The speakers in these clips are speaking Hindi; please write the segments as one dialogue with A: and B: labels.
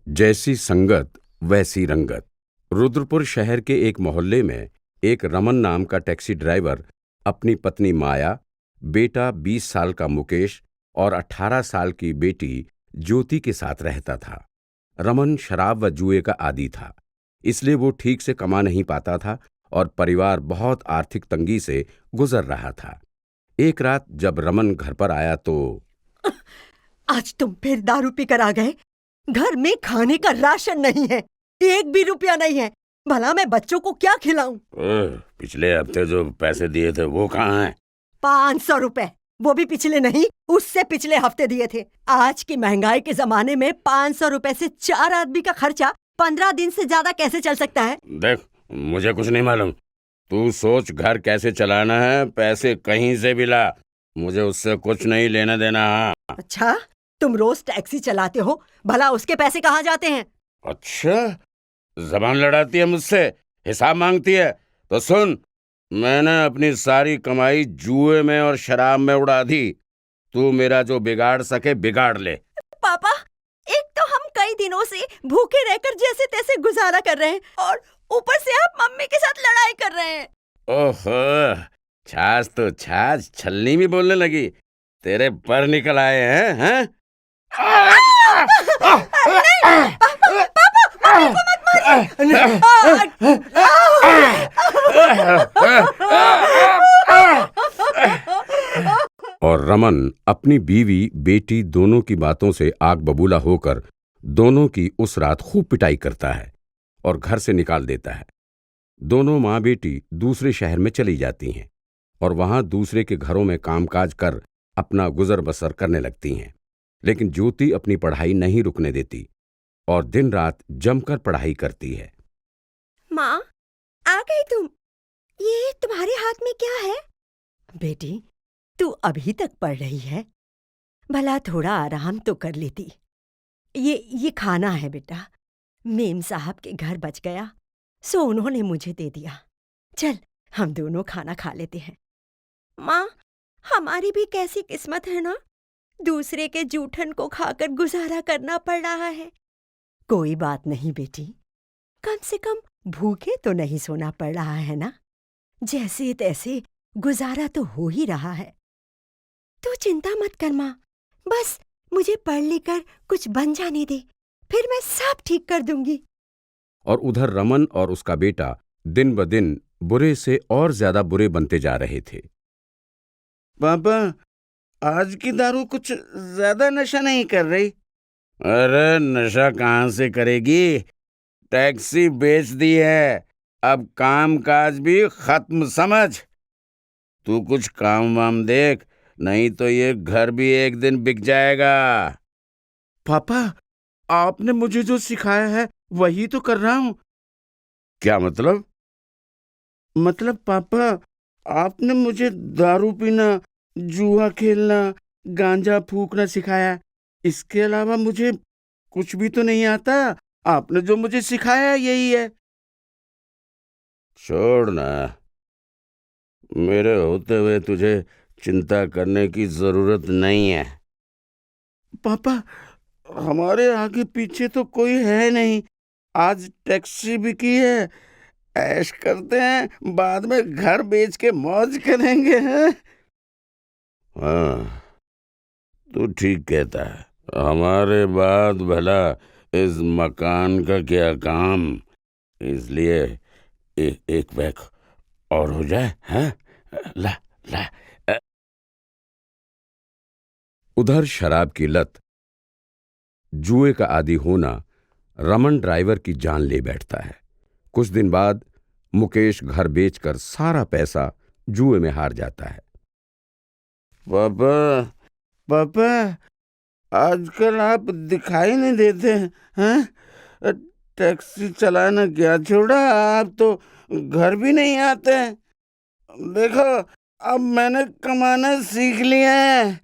A: जैसी संगत वैसी रंगत। रुद्रपुर शहर के एक मोहल्ले में एक रमन नाम का टैक्सी ड्राइवर अपनी पत्नी माया, बेटा 20 साल का मुकेश और 18 साल की बेटी ज्योति के साथ रहता था। रमन शराब व जुए का आदी था, इसलिए वो ठीक से कमा नहीं पाता था और परिवार बहुत आर्थिक तंगी से गुजर रहा था। एक रात जब रमन घर पर आया तो
B: आज तुम फिर दारू पीकर आ गए। घर में खाने का राशन नहीं है, 1 भी रुपया नहीं है। भला मैं बच्चों को क्या खिलाऊं?
C: पिछले हफ्ते जो पैसे दिए थे वो कहाँ हैं?
B: 500 रुपए, वो भी पिछले नहीं, उससे पिछले हफ्ते दिए थे। आज की महंगाई के जमाने में 500 रुपए से 4 आदमी का खर्चा 15 दिन से ज्यादा कैसे चल सकता है?
C: देख, मुझे कुछ नहीं मालूम। तू सोच घर कैसे चलाना है, पैसे कहीं से भी ला, मुझे उससे कुछ नहीं लेना देना।
B: अच्छा, तुम रोज टैक्सी चलाते हो, भला उसके पैसे कहाँ जाते हैं?
C: अच्छा, जबान लड़ाती है मुझसे, हिसाब मांगती है। तो सुन, मैंने अपनी सारी कमाई जुए में और शराब में उड़ा दी। तू मेरा जो बिगाड़ सके बिगाड़ ले।
B: पापा, एक तो हम कई दिनों से भूखे रहकर जैसे तैसे गुजारा कर रहे हैं और ऊपर से आप मम्मी के साथ लड़ाई कर रहे हैं।
C: ओहो, छाछ तो छाछ, छलनी भी बोलने लगी। तेरे पर निकल आए हैं?
B: नहीं, पापा, मम्मी को मत मारिए।
A: और रमन अपनी बीवी बेटी दोनों की बातों से आग बबूला होकर दोनों की उस रात खूब पिटाई करता है और घर से निकाल देता है। दोनों माँ बेटी दूसरे शहर में चली जाती हैं और वहां दूसरे के घरों में कामकाज कर अपना गुजर बसर करने लगती हैं। लेकिन ज्योति अपनी पढ़ाई नहीं रुकने देती और दिन रात जमकर पढ़ाई करती है।
B: माँ, आ गई तुम? ये तुम्हारे हाथ में क्या है? बेटी, तू अभी तक पढ़ रही है? भला थोड़ा आराम तो कर लेती। ये खाना है बेटा, मेम साहब के घर बच गया, सो उन्होंने मुझे दे दिया। चल, हम दोनों खाना खा लेते हैं। माँ, हमारी भी कैसी किस्मत है ना, दूसरे के जूठन को खाकर गुजारा करना पड़ रहा है। कोई बात नहीं बेटी, कम से कम भूखे तो नहीं सोना पड़ रहा है ना। जैसे तैसे गुजारा तो हो ही रहा है। तू चिंता मत कर माँ, बस मुझे पढ़ लिख कर कुछ बन जाने दे, फिर मैं सब ठीक कर दूंगी।
A: और उधर रमन और उसका बेटा दिन ब दिन बुरे से और ज्यादा बुरे बनते जा रहे थे।
C: पापा, आज की दारू कुछ ज्यादा नशा नहीं कर रही? अरे नशा कहाँ से करेगी, टैक्सी बेच दी है, अब काम काज भी खत्म समझ। तू कुछ काम वाम देख, नहीं तो ये घर भी एक दिन बिक जाएगा।
D: पापा, आपने मुझे जो सिखाया है वही तो कर रहा हूं।
C: क्या मतलब?
D: मतलब पापा, आपने मुझे दारू पीना, जुआ खेलना, गांजा फूकना सिखाया। इसके अलावा मुझे कुछ भी तो नहीं आता। आपने जो मुझे सिखाया यही है।
C: छोड़ ना, मेरे होते हुए तुझे चिंता करने की जरूरत नहीं है।
D: पापा, हमारे आगे पीछे तो कोई है नहीं। आज टैक्सी भी की है, ऐश करते हैं, बाद में घर बेच के मौज करेंगे हैं।
C: हाँ, तू ठीक कहता है। हमारे बाद भला इस मकान का क्या काम, इसलिए एक बैग और हो जाए। हैं? ला ला।
A: उधर शराब की लत, जुए का आदी होना रमन ड्राइवर की जान ले बैठता है। कुछ दिन बाद मुकेश घर बेचकर सारा पैसा जुए में हार जाता है।
D: पापा, पापा, आजकल आप दिखाई नहीं देते हैं। टैक्सी चलाना क्या छोड़ा, आप तो घर भी नहीं आते। देखो, अब मैंने कमाना सीख लिया है,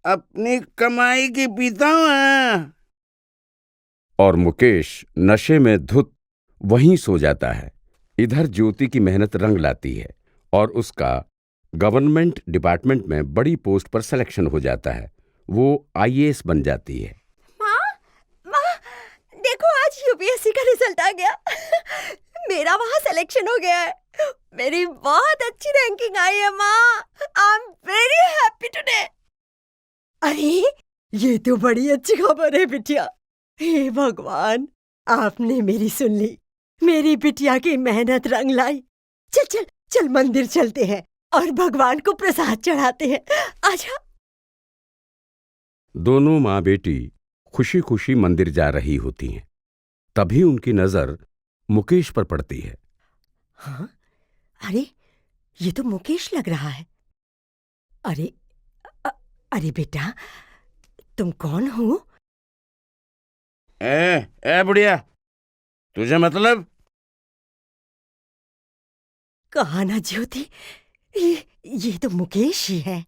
D: अपनी कमाई की पीता हूँ।
A: और मुकेश नशे में धुत वहीं सो जाता है। इधर ज्योति की मेहनत रंग लाती है और उसका गवर्नमेंट डिपार्टमेंट में बड़ी पोस्ट पर सिलेक्शन हो जाता है। वो आईएएस बन जाती है।
B: माँ, माँ, यूपीएससी का रिजल्ट आ गया। मेरा वहां सिलेक्शन हो गया है। मेरी बहुत अच्छी रैंकिंग आई है माँ। I am very happy today. अरे ये तो बड़ी अच्छी खबर है बिटिया। हे भगवान, आपने मेरी सुन ली। मेरी बिटिया की मेहनत रंग लाई। चल चल चल मंदिर चलते हैं और भगवान को प्रसाद चढ़ाते हैं। आजा।
A: दोनों माँ बेटी खुशी खुशी मंदिर जा रही होती हैं। तभी उनकी नजर मुकेश पर पड़ती है।
B: हाँ, अरे ये तो मुकेश लग रहा है। अरे अरे बेटा, तुम कौन हो?
C: ए बुढ़िया, तुझे मतलब?
B: कहा ना ज्योति, ये तो मुकेश ही है।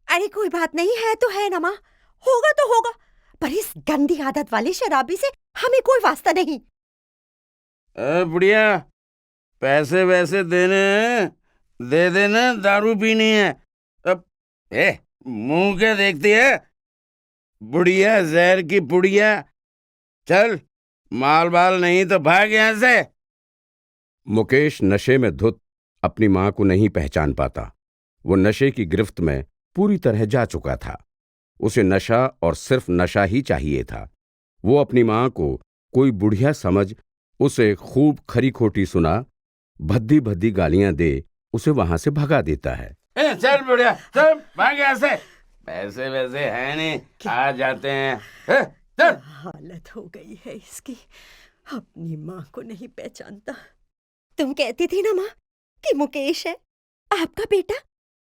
B: अरे कोई बात नहीं, है तो है ना माँ। होगा तो होगा, पर इस गंदी आदत वाले शराबी से हमें कोई वास्ता नहीं।
C: बुढ़िया, पैसे वैसे देने हैं, दे देना, दारू पीनी है। अब मुंह क्या देखती है बुढ़िया, जहर की पुड़िया। चल, माल बाल नहीं तो भाग यहां से।
A: मुकेश नशे में धुत अपनी मां को नहीं पहचान पाता। वो नशे की गिरफ्त में पूरी तरह जा चुका था। उसे नशा और सिर्फ नशा ही चाहिए था। वो अपनी मां को कोई बुढ़िया समझ उसे खूब खरी खोटी सुना, भद्दी भद्दी गालियां दे उसे वहां से भगा देता है।
C: चल बुढ़िया, चल भाग यहां से। पैसे वैसे है नहीं, आ जाते हैं। चल।
B: हालत हो गई है इसकी, अपनी माँ को नहीं पहचानता। तुम कहती थी ना माँ कि मुकेश है आपका बेटा।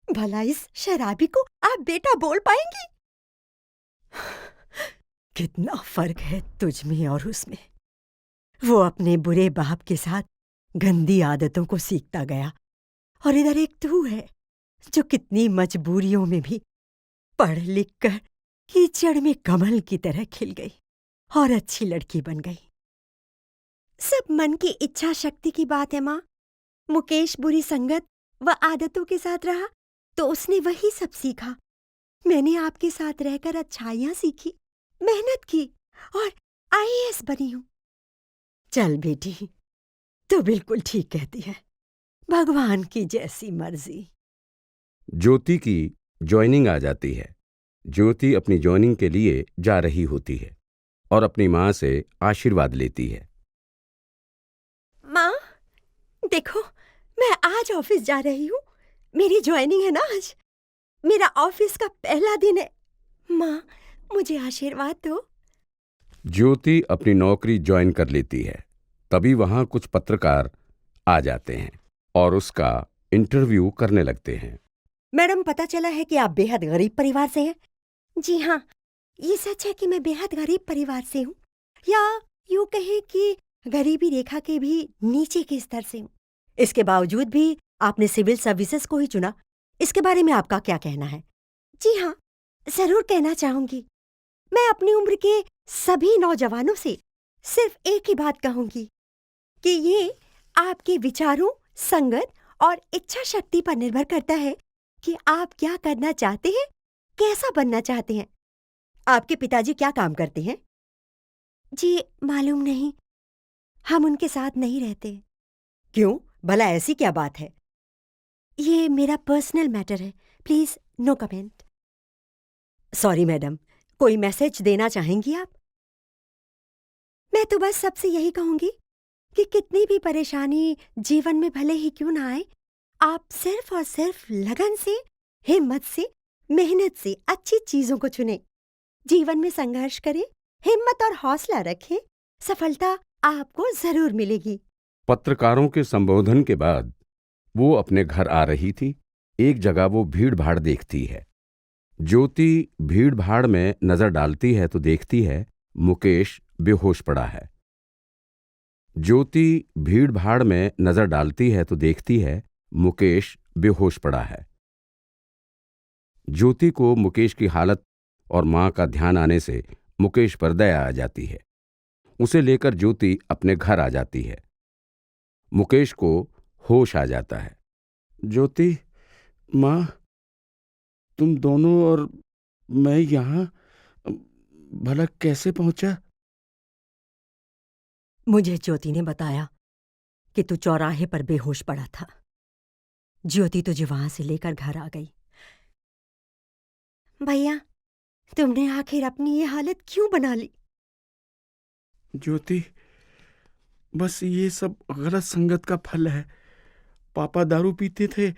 B: भला इस शराबी को आप बेटा बोल पाएंगी? कितना फर्क है तुझ में और उसमें। वो अपने बुरे बाप के साथ गंदी आदतों को सीखता गया, और इधर एक तू है जो कितनी मजबूरियों में भी पढ़ लिख कर कीचड़ में कमल की तरह खिल गई और अच्छी लड़की बन गई। सब मन की इच्छा शक्ति की बात है माँ। मुकेश बुरी संगत व आदतों के साथ रहा तो उसने वही सब सीखा। मैंने आपके साथ रहकर अच्छाइयां सीखी, मेहनत की और आईएएस बनी हूं। चल बेटी, तो बिल्कुल ठीक कहती है, भगवान की जैसी मर्जी।
A: ज्योति की ज्वाइनिंग आ जाती है। ज्योति अपनी ज्वाइनिंग के लिए जा रही होती है और अपनी मां से आशीर्वाद लेती है।
B: माँ देखो, मैं आज ऑफिस जा रही हूँ। मेरी ज्वाइनिंग है ना आज। मेरा ऑफिस का पहला दिन है। माँ मुझे आशीर्वाद दो।
A: ज्योति अपनी नौकरी ज्वाइन कर लेती है। तभी वहां कुछ पत्रकार आ जाते हैं और उसका इंटरव्यू करने लगते हैं।
B: मैडम, पता चला है कि आप बेहद गरीब परिवार से हैं। जी हाँ, ये सच है कि मैं बेहद गरीब परिवार से हूँ, या यूँ कहें कि गरीबी रेखा के भी नीचे के स्तर से हूँ। इसके बावजूद भी आपने सिविल सर्विसेज को ही चुना। इसके बारे में आपका क्या कहना है? जी हाँ, जरूर कहना चाहूंगी। मैं अपनी उम्र के सभी नौजवानों से सिर्फ एक ही बात कहूंगी कि ये आपके विचारों, संगत और इच्छा शक्ति पर निर्भर करता है कि आप क्या करना चाहते हैं, कैसा बनना चाहते हैं। आपके पिताजी क्या काम करते हैं? जी मालूम नहीं, हम उनके साथ नहीं रहते। क्यों, भला ऐसी क्या बात है? ये मेरा पर्सनल मैटर है, please no comment. Sorry madam, कोई मैसेज देना चाहेंगी आप? मैं तो बस सबसे यही कहूंगी कि कितनी भी परेशानी जीवन में भले ही क्यों ना आए, आप सिर्फ और सिर्फ लगन से, हिम्मत से, मेहनत से अच्छी चीजों को चुनें। जीवन में संघर्ष करें, हिम्मत और हौसला रखें, सफलता आपको जरूर मिलेगी।
A: पत्रकारों के संबोधन के बाद वो अपने घर आ रही थी। एक जगह वो भीड़ भाड़ देखती है। ज्योति भीड़ भाड़ में नजर डालती है तो देखती है मुकेश बेहोश पड़ा है। ज्योति भीड़ भाड़ में नजर डालती है तो देखती है मुकेश बेहोश पड़ा है। ज्योति को मुकेश की हालत और मां का ध्यान आने से मुकेश पर दया आ जाती है। उसे लेकर ज्योति अपने घर आ जाती है। मुकेश को होश आ जाता है।
D: ज्योति, माँ, तुम दोनों और मैं यहाँ भला कैसे पहुंचा?
B: मुझे ज्योति ने बताया कि तू चौराहे पर बेहोश पड़ा था। ज्योति तुझे वहां से लेकर घर आ गई। भैया, तुमने आखिर अपनी ये हालत क्यों बना ली?
D: ज्योति, बस ये सब गलत संगत का फल है। पापा दारू पीते थे,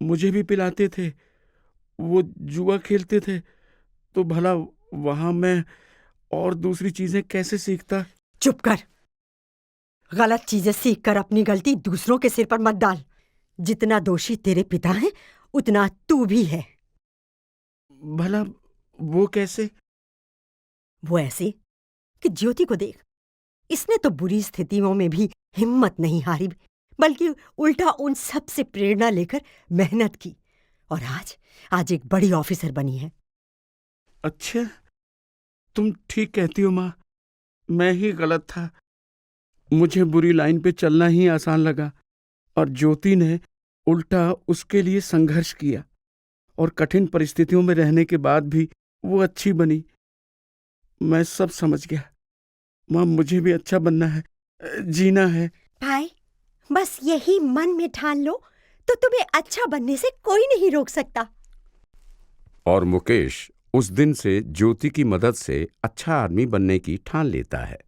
D: मुझे भी पिलाते थे। वो जुआ खेलते थे, तो भला वहां मैं और दूसरी चीजें कैसे सीखता?
B: चुप कर। गलत चीजें सीखकर अपनी गलती दूसरों के सिर पर मत डाल। जितना दोषी तेरे पिता हैं, उतना तू भी है।
D: भला वो कैसे?
B: वो ऐसे कि ज्योति को देख, इसने तो बुरी स्थितियों में भी हिम्मत नहीं हारी, बल्कि उल्टा उन सब से प्रेरणा लेकर मेहनत की और आज एक बड़ी ऑफिसर बनी है।
D: अच्छा, तुम ठीक कहती हो माँ। मैं ही गलत था। मुझे बुरी लाइन पे चलना ही आसान लगा और ज्योति ने उल्टा उसके लिए संघर्ष किया और कठिन परिस्थितियों में रहने के बाद भी वो अच्छी बनी। मैं सब समझ गया माँ। मुझे भी अच्छा बनना है, जीना है।
B: भाई, बस यही मन में ठान लो तो तुम्हें अच्छा बनने से कोई नहीं रोक सकता।
A: और मुकेश उस दिन से ज्योति की मदद से अच्छा आदमी बनने की ठान लेता है।